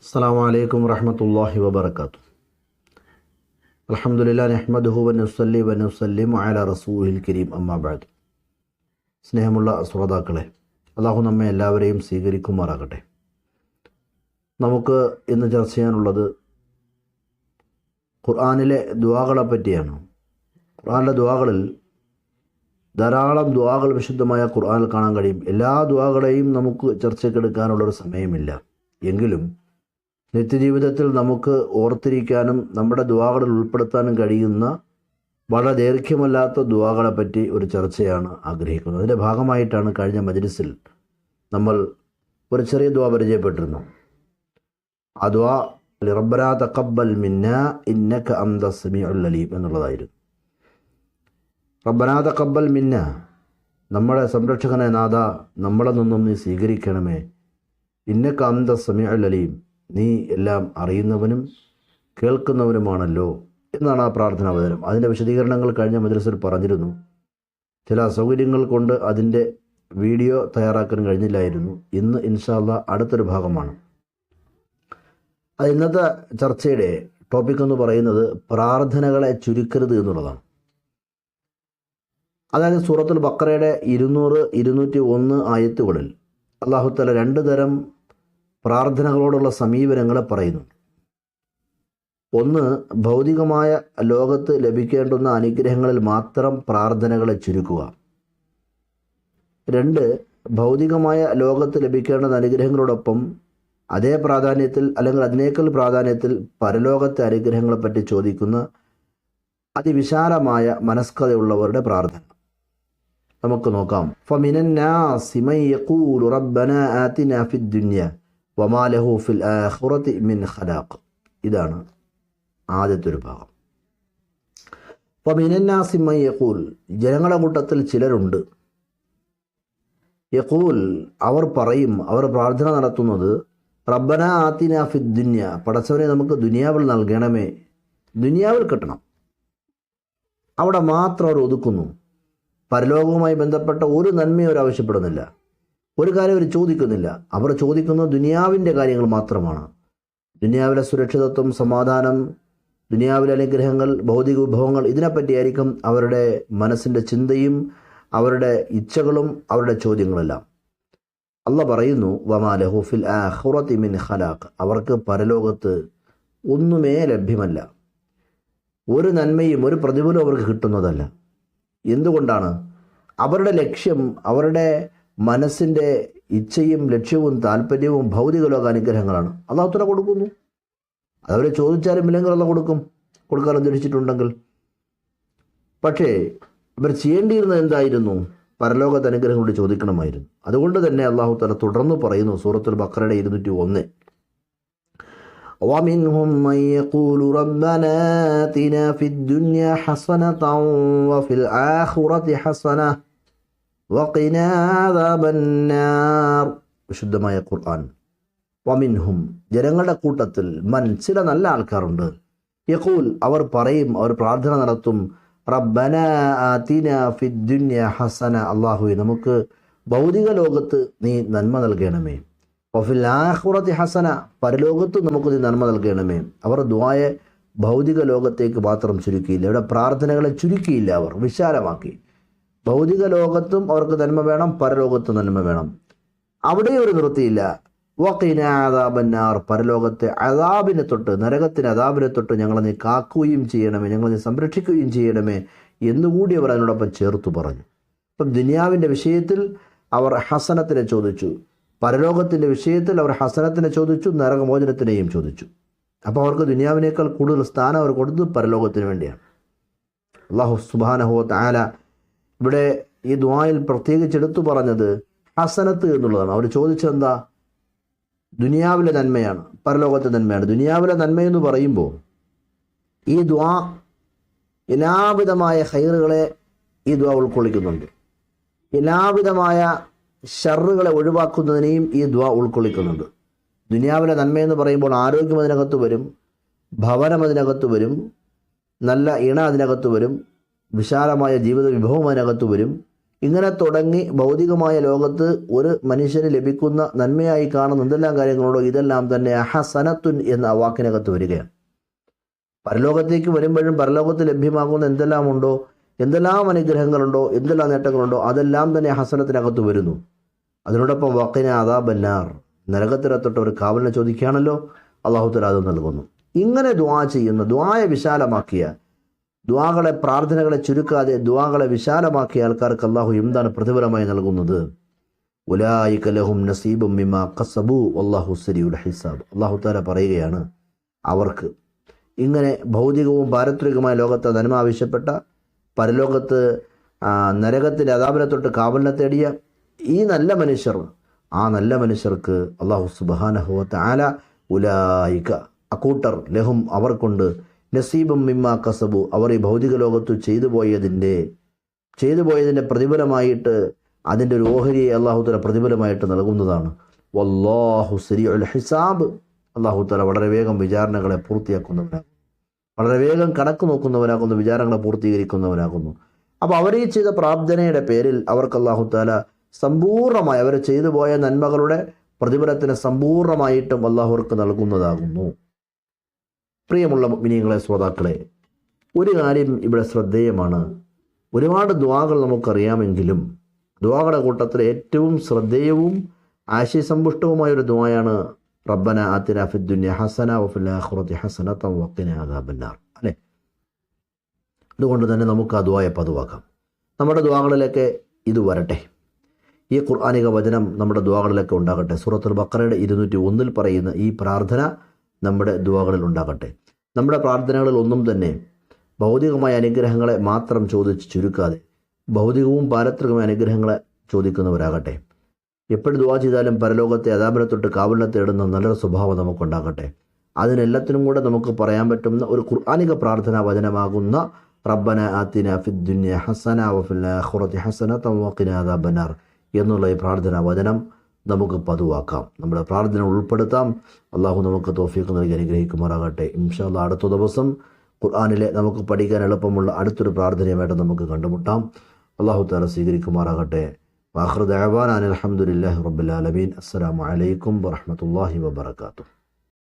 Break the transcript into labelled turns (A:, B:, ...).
A: അസ്സലാമു അലൈക്കും വറഹ്മത്തുള്ളാഹി വബറകാതുഹു. അൽഹംദുലില്ലാഹി നഹ്മദുഹു വനുസല്ലി വനുസല്ലിമു അലാ റസൂലിൽ കരീം അമ്മാ ബഅദ്. സ്നേഹമുള്ള ശ്രോതാക്കളെ, അല്ലാഹു നമ്മെ എല്ലാവരെയും സ്വീകരിക്കുമാറാകട്ടെ. നമുക്ക് ഇന്ന് ചർച്ച ചെയ്യാനുള്ളത് ഖുർആനിലെ ദുആകളെ പറ്റിയാണ്. ഖുർആനിലെ ദുആകളിൽ ധാരാളം ദുആകൾ വിശുദ്ധമായ ഖുർആനിൽ കാണാൻ കഴിയും. എല്ലാ ദുആകളെയും നമുക്ക് ചർച്ചയ്ക്കെടുക്കാനുള്ളൊരു സമയമില്ല. എങ്കിലും നിത്യജീവിതത്തിൽ നമുക്ക് ഓർത്തിരിക്കാനും നമ്മുടെ ദുആകളിൽ ഉൾപ്പെടുത്താനും കഴിയുന്ന വളരെ ദൈർഘ്യമല്ലാത്ത ദുആകളെ പറ്റി ഒരു ചർച്ചയാണ് ആഗ്രഹിക്കുന്നത്. അതിൻ്റെ ഭാഗമായിട്ടാണ് കഴിഞ്ഞ മജ്‌ലിസിൽ നമ്മൾ ഒരു ചെറിയ ദുആ പരിചയപ്പെട്ടിരുന്നു. ആ ദുആ റബ്ബനാ തഖബ്ബൽ മിന്നാ ഇന്നക അൻതസ് സമീഉൽ അലീം എന്നുള്ളതായിരുന്നു. റബ്ബനാ തഖബ്ബൽ മിന്നാ, നമ്മുടെ സംരക്ഷകനെ നാഥ, നമ്മളെ നിന്നും നീ സ്വീകരിക്കണമേ. ഇന്നക അൻതസ് സമീഉൽ അലീം, നീ എല്ലാം അറിയുന്നവനും കേൾക്കുന്നവനുമാണല്ലോ എന്നാണ് ആ പ്രാർത്ഥനാ വചനം. അതിൻ്റെ വിശദീകരണങ്ങൾ കഴിഞ്ഞ മദ്രസയിൽ പറഞ്ഞിരുന്നു. ചില അസൗകര്യങ്ങൾ കൊണ്ട് അതിൻ്റെ വീഡിയോ തയ്യാറാക്കാൻ കഴിഞ്ഞില്ലായിരുന്നു. ഇന്ന് ഇൻഷാ അല്ലാഹ് അടുത്തൊരു ഭാഗമാണ്. അത് ഇന്നത്തെ ചർച്ചയുടെ ടോപ്പിക് എന്ന് പറയുന്നത് പ്രാർത്ഥനകളെ ചുരുക്കരുത് എന്നുള്ളതാണ്. അതായത് സൂറത്തുൽ ബഖറയുടെ 200-201 ആയത്തുകളിൽ അല്ലാഹു തആല രണ്ട് തരം പ്രാർത്ഥനകളോടുള്ള സമീപനങ്ങളെ പറയുന്നുണ്ട്. ഒന്ന്, ഭൗതികമായ ലോകത്ത് ലഭിക്കേണ്ടുന്ന അനുഗ്രഹങ്ങളിൽ മാത്രം പ്രാർത്ഥനകളെ ചുരുക്കുക. രണ്ട്, ഭൗതികമായ ലോകത്ത് ലഭിക്കേണ്ടുന്ന അനുഗ്രഹങ്ങളോടൊപ്പം അതേ പ്രാധാന്യത്തിൽ അല്ലെങ്കിൽ അതിനേക്കാൾ പ്രാധാന്യത്തിൽ പരലോകത്തെ അനുഗ്രഹങ്ങളെപ്പറ്റി ചോദിക്കുന്ന അതിവിശാലമായ മനസ്കതയുള്ളവരുടെ പ്രാർത്ഥന നമുക്ക് നോക്കാം. ഫമിനന്നാസി മൻ യഖൂലു റബ്ബനാ ആതിനാ ഫിദ് ദുനിയ വമാ ലഹു ഫിൽ ആഖിറതി മിൻ ഖലാഖ്. ഇതാണ് ആദ്യത്തെ ഒരു ഭാഗം. ഫമിനന്നാസി മൻ യഖൂൽ, ജനങ്ങളുടെ കൂട്ടത്തിൽ ചിലരുണ്ട്. യഖൂൽ, അവർ പറയും, അവർ പ്രാർത്ഥന നടത്തുന്നത് റബ്ബനാ ആതിനാ ഫിദ് ദുനിയ, പടച്ചവനെ നമുക്ക് ദുനിയാവിൽ നൽകണമേ, ദുനിയാവിൽ കിട്ടണം. അവിടെ മാത്രം അവർ ഒതുക്കുന്നു. പരലോകവുമായി ബന്ധപ്പെട്ട ഒരു നന്മയും അവർ ആവശ്യപ്പെടുന്നില്ല. ഒരു കാര്യം അവർ ചോദിക്കുന്നില്ല. അവർ ചോദിക്കുന്നത് ദുനിയാവിൻ്റെ കാര്യങ്ങൾ മാത്രമാണ്. ദുനിയാവിലെ സുരക്ഷിതത്വം, സമാധാനം, ദുനിയാവിലെ അനുഗ്രഹങ്ങൾ, ഭൗതിക വിഭവങ്ങൾ, ഇതിനെപ്പറ്റിയായിരിക്കും അവരുടെ മനസ്സിൻ്റെ ചിന്തയും അവരുടെ ഇച്ഛകളും അവരുടെ ചോദ്യങ്ങളെല്ലാം. അല്ലാഹ് പറയുന്നു, വമാ ലഹു ഫിൽ ആഖിറതി മിൻ ഖലാഖ്, അവർക്ക് പരലോകത്ത് ഒന്നുമേ ലഭ്യമല്ല. ഒരു നന്മയും ഒരു പ്രതിഫലവും അവർക്ക് കിട്ടുന്നതല്ല. എന്തുകൊണ്ടാണ്? അവരുടെ ലക്ഷ്യം, അവരുടെ മനസ്സിൻ്റെ ഇച്ഛയും ലക്ഷ്യവും താല്പര്യവും ഭൗതിക ലോക അനുഗ്രഹങ്ങളാണ്. അല്ലാഹു തആല കൊടുക്കുന്നു. അതവർ ചോദിച്ചാലും ഇല്ലെങ്കിൽ അല്ലാഹ് കൊടുക്കാൻ ഉദ്ദേശിച്ചിട്ടുണ്ടെങ്കിൽ. പക്ഷേ അവർ ചെയ്യേണ്ടിയിരുന്നത് എന്തായിരുന്നു? പരലോകത്തെ അനുഗ്രഹം കൂടി ചോദിക്കണമായിരുന്നു. അതുകൊണ്ട് തന്നെ അല്ലാഹു തആല തുടർന്ന് പറയുന്നു സൂറത്തുൽ ബഖറയുടെ 201, ومنهم من يقول ربنا آتنا في الدنيا حسنة وفي الآخرة حسنة وقنا عذاب النار. വിശുദ്ധമായ ഖുർആൻ. വമിൻഹും, ജനങ്ങളുടെ കൂട്ടത്തിൽ, മൻ, ചില നല്ല ആൾക്കാരുണ്ട്. യഖൂൽ, അവർ പറയും, അവർ പ്രാർത്ഥന നടത്തും, റബ്ബനാ ആതിനാ ഫിദ് ദുനിയ ഹസന, അല്ലാഹുവേ നമുക്ക് ഭൗതിക ലോകത്ത് നീ നന്മ നൽകണമേ, വഫിൽ ആഖിറതി ഹസന, പരലോകത്ത് നമുക്ക് നീ നന്മ നൽകണമേ. അവർ ദുആയെ ഭൗതിക ലോകത്തേക്ക് മാത്രം ചുരുക്കിയില്ല. ഇവിടെ പ്രാർത്ഥനകളെ ചുരുക്കിയില്ല, അവർ വിശാലമാക്കി. ഭൗതിക ലോകത്തും അവർക്ക് നന്മ വേണം, പരലോകത്ത് നന്മ വേണം. അവിടെ ഒരു നിർത്തിയില്ല. വഖിനാ അദാബന്നാർ, പരലോകത്തെ അദാബിനെ തൊട്ട്, നരകത്തിന് അദാബിനെ തൊട്ട് ഞങ്ങളെ നീ കാക്കുകയും ചെയ്യണമേ, ഞങ്ങളെ നീ സംരക്ഷിക്കുകയും ചെയ്യണമേ എന്നുകൂടി അവർ അതിനോടൊപ്പം ചേർത്തു പറഞ്ഞു. അപ്പം ദുനിയാവിൻ്റെ വിഷയത്തിൽ അവർ ഹസനത്തിനെ ചോദിച്ചു, പരലോകത്തിൻ്റെ വിഷയത്തിൽ അവർ ഹസനത്തിനെ ചോദിച്ചു, നരകമോചനത്തിനെയും ചോദിച്ചു. അപ്പോൾ അവർക്ക് ദുനിയാവിനേക്കാൾ കൂടുതൽ സ്ഥാനം അവർ കൊടുത്തത് പരലോകത്തിന് വേണ്ടിയാണ്. അല്ലാഹു സുബ്ഹാനഹു വ തആല ഇവിടെ ഈ ദുആയിൽ പ്രത്യേകിച്ച് എടുത്തു പറഞ്ഞത് ഹസനത്ത് എന്നുള്ളതാണ്. അവർ ചോദിച്ചെന്താ? ദുനിയാവിലെ നന്മയാണ്, പരലോകത്തെ നന്മയാണ്. ദുനിയാവിലെ നന്മയെന്ന് പറയുമ്പോൾ ഈ ദുആ എല്ലാവിധമായ ഖൈറുകളെ ഈ ദുആ ഉൾക്കൊള്ളിക്കുന്നുണ്ട്. എല്ലാവിധമായ ഷർറുകളെ ഒഴിവാക്കുന്നതിനെയും ഈ ദുആ ഉൾക്കൊള്ളിക്കുന്നുണ്ട്. ദുനിയാവിലെ നന്മയെന്ന് പറയുമ്പോൾ ആരോഗ്യം അതിനകത്ത് വരും, ഭവനം അതിനകത്ത് വരും, നല്ല ഇണ അതിനകത്ത് വരും, വിശാലമായ ജീവിത വിഭവം അതിനകത്ത് വരും. ഇങ്ങനെ തുടങ്ങി ഭൗതികമായ ലോകത്ത് ഒരു മനുഷ്യന് ലഭിക്കുന്ന നന്മയായി കാണുന്ന എന്തെല്ലാം കാര്യങ്ങളുണ്ടോ ഇതെല്ലാം തന്നെ ഹസനത്തുൻ എന്ന വാക്കിനകത്ത് വരികയാണ്. പരലോകത്തേക്ക് വരുമ്പോഴും പരലോകത്ത് ലഭ്യമാകുന്ന എന്തെല്ലാം ഉണ്ടോ, എന്തെല്ലാം അനുഗ്രഹങ്ങളുണ്ടോ, എന്തെല്ലാം നേട്ടങ്ങളുണ്ടോ അതെല്ലാം തന്നെ ഹസനത്തിനകത്ത് വരുന്നു. അതിനോടൊപ്പം വഖിന അദാബന്നാർ, നരകത്തിനെ തൊട്ട് ഒരു കാവലിനെ ചോദിക്കുകയാണല്ലോ, അല്ലാഹു തആല അത് നൽകുന്നു. ഇങ്ങനെ ദുആ ചെയ്യുന്ന, ദുആയെ വിശാലമാക്കിയ, ദുആകളെ പ്രാർത്ഥനകളെ ചുരുക്കാതെ ദുആകളെ വിശാലമാക്കിയ ആൾക്കാർക്ക് അല്ലാഹു എന്താണ് പ്രതിഫലമായി നൽകുന്നത്? ഉലൈക ലഹും നസീബും മിമ്മാ ഖസബു വല്ലാഹു സരീഉൽ ഹിസാബ്. അല്ലാഹു തആല പറയുകയാണ്, അവർക്ക് ഇങ്ങനെ ഭൗതികവും പാരത്രികമായ ലോകത്തെ നന്മ ആവശ്യപ്പെട്ട, പരലോകത്ത് നരകത്തിൻ്റെ അദാബിനെ തൊട്ട് കാവലിനെ തേടിയ ഈ നല്ല മനുഷ്യർ, ആ നല്ല മനുഷ്യർക്ക് അല്ലാഹു സുബ്ഹാനഹു വ തആല ഉലൈക അക്കൂട്ടർ ലഹും അവർക്കുണ്ട് നസീബും മിമ്മാ കസബു, അവർ ഈ ഭൗതിക ലോകത്ത് ചെയ്തു പോയതിൻ്റെ പ്രതിഫലമായിട്ട് അതിൻ്റെ ഒരു ഓഹരിയെ അല്ലാഹു തആല പ്രതിഫലമായിട്ട് നൽകുന്നതാണ്. വല്ലാഹു സരീഉൽ ഹിസാബ്, അല്ലാഹു തആല വളരെ വേഗം വിചാരണകളെ പൂർത്തിയാക്കുന്നവനാകുന്നു, വളരെ വേഗം കണക്ക് നോക്കുന്നവനാകുന്നു, വിചാരങ്ങളെ പൂർത്തീകരിക്കുന്നവനാകുന്നു. അപ്പോൾ അവർ ഈ ചെയ്ത പ്രാർത്ഥനയുടെ പേരിൽ അവർക്ക് അല്ലാഹു തആല സമ്പൂർണ്ണമായി അവർ ചെയ്തു പോയ നന്മകളുടെ പ്രതിഫലത്തിന് സമ്പൂർണ്ണമായിട്ടും അല്ലാഹുവർക്ക് നൽകുന്നതാകുന്നു. പ്രിയമുള്ള മുഅ്മിനീങ്ങളെ, ശ്രോതാക്കളെ, ഒരു കാര്യം ഇവിടെ ശ്രദ്ധേയമാണ്. ഒരുപാട് ദുആകൾ നമുക്കറിയാമെങ്കിലും ദുആകളുടെ കൂട്ടത്തിൽ ഏറ്റവും ശ്രദ്ധേയവും ആശയസമ്പുഷ്ടവുമായൊരു ദുആയാണ് റബ്ബന ആതിനാ ഫിദ്ദുനിയ ഹസന വഫിൽ ആഖിറതി ഹസനത വഖിനാ അദാബന്നാർ, അല്ലേ? അതുകൊണ്ട് തന്നെ നമുക്ക് ആ ദുആയെ പതിവാക്കാം. നമ്മുടെ ദുആകളിലേക്ക് ഇത് വരട്ടെ. ഈ ഖുർആനിക വചനം നമ്മുടെ ദുആകളിലൊക്കെ ഉണ്ടാകട്ടെ. സൂറത്തുൽ ബഖറയുടെ 201 പറയുന്ന ഈ പ്രാർത്ഥന നമ്മുടെ ദുആകളിൽ ഉണ്ടാകട്ടെ. നമ്മുടെ പ്രാർത്ഥനകളിൽ ഒന്നും തന്നെ ഭൗതികമായ അനുഗ്രഹങ്ങളെ മാത്രം ചോദിച്ച് ചുരുക്കാതെ ഭൗതികവും പാരത്രികമായ അനുഗ്രഹങ്ങളെ ചോദിക്കുന്നവരാകട്ടെ. എപ്പോഴും ദുആ ചെയ്താലും പരലോകത്തെ അദാബിനെ തൊട്ട് കാവലിനെ തേടുന്ന നല്ലൊരു സ്വഭാവം നമുക്കുണ്ടാകട്ടെ. അതിനെല്ലാത്തിനും കൂടെ നമുക്ക് പറയാൻ പറ്റുന്ന ഒരു ഖുർആനിക പ്രാർത്ഥനാ വചനമാകുന്ന റബ്ബന ആതിനാ ഫിദ്ദുനിയ ഹസന വഫിൽ ആഖിറതി ഹസനത വഖിനാ അദാബന്നാർ എന്നുള്ള ഈ പ്രാർത്ഥനാ വചനം നമുക്ക് പതിവാക്കാം, നമ്മുടെ പ്രാർത്ഥന ഉൾപ്പെടുത്താം. അള്ളാഹു നമുക്ക് തൗഫീഖ് നൽകി അനുഗ്രഹിക്കുമാറാകട്ടെ. ഇൻഷാ അല്ലാഹ് അടുത്ത ദിവസം ഖുർആനിലെ നമുക്ക് പഠിക്കാൻ എളുപ്പമുള്ള അടുത്തൊരു പ്രാർത്ഥനയുമായിട്ട് നമുക്ക് കണ്ടുമുട്ടാം. അള്ളാഹു തആല സ്വീകരിക്കുമാറാകട്ടെ. വആഖിറു ദഅവാനാ അൽഹംദുലില്ലാഹി റബ്ബിൽ ആലമീൻ. അസ്സലാമു അലൈക്കും വറഹ്മത്തുള്ളാഹി വബറകാതുഹു.